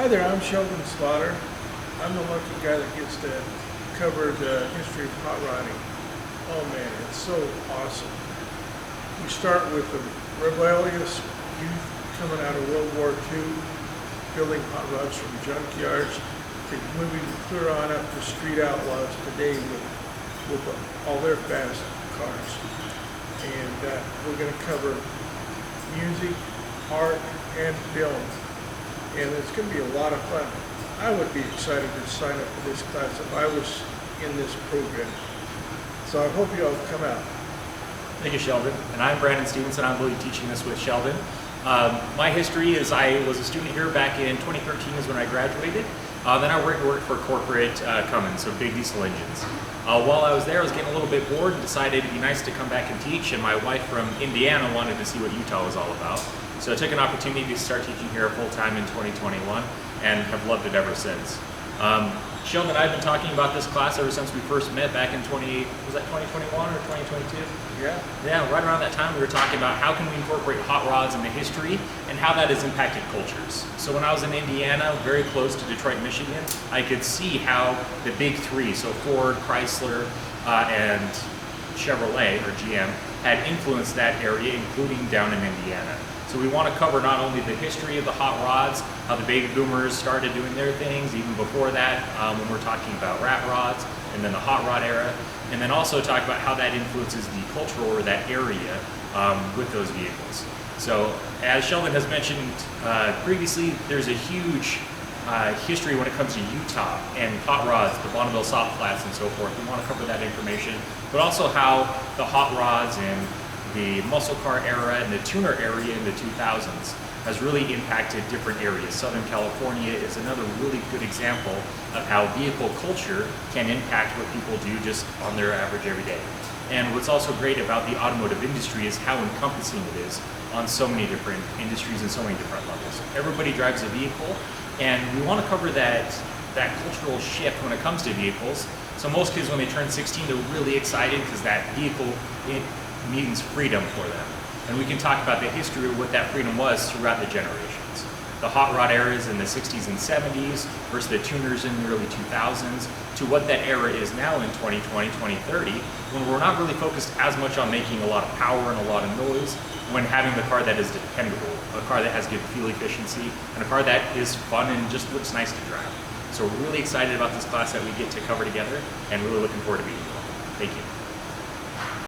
Hi there, I'm Sheldon Slaughter. I'm the lucky guy that gets to cover the history of hot rodding. Oh man, it's so awesome. We start with the rebellious youth coming out of World War II, building hot rods from junkyards, to moving clear on up to street outlaws today with all their fast cars. And we're going to cover music, art, and film. And it's going to be a lot of fun. I would be excited to sign up for this class if I was in this program. So I hope you all come out. Thank you, Sheldon. And I'm Brandon Stevenson. I'm really teaching this with Sheldon. My history is I was a student here back in 2013 is when I graduated. Then I worked for corporate Cummins, so big diesel engines. While I was there, I was getting a little bit bored and decided it'd be nice to come back and teach. And my wife from Indiana wanted to see what Utah was all about. So I took an opportunity to start teaching here full-time in 2021 and have loved it ever since. Sheldon and I have been talking about this class ever since we first met back in 2021 or 2022? Yeah. Yeah, right around that time we were talking about how can we incorporate hot rods into history and how that has impacted cultures. So when I was in Indiana, very close to Detroit, Michigan, I could see how the big three, so Ford, Chrysler, and Chevrolet, or GM, had influenced that area, including down in Indiana. So we want to cover not only the history of the hot rods, how the baby boomers started doing their things, even before that, when we're talking about rat rods, and then the hot rod era, and then also talk about how that influences the cultural or that area with those vehicles. So as Sheldon has mentioned previously, there's a huge history when it comes to Utah and hot rods, the Bonneville soft flats and so forth. We want to cover that information, but also how the hot rods and the muscle car era and the tuner area in the 2000s has really impacted different areas. Southern California is another really good example of how vehicle culture can impact what people do just on their average every day. And what's also great about the automotive industry is how encompassing it is on so many different industries and so many different levels. Everybody drives a vehicle, and we want to cover that cultural shift when it comes to vehicles. So most kids, when they turn 16, they're really excited because that vehicle, it means freedom for them. And we can talk about the history of what that freedom was throughout the generations. The hot rod eras in the 60s and 70s versus the tuners in the early 2000s to what that era is now in 2020, 2030, when we're not really focused as much on making a lot of power and a lot of noise, when having the car that is dependable, a car that has good fuel efficiency, and a car that is fun and just looks nice to drive. So we're really excited about this class that we get to cover together and really looking forward to meeting you all. Thank you.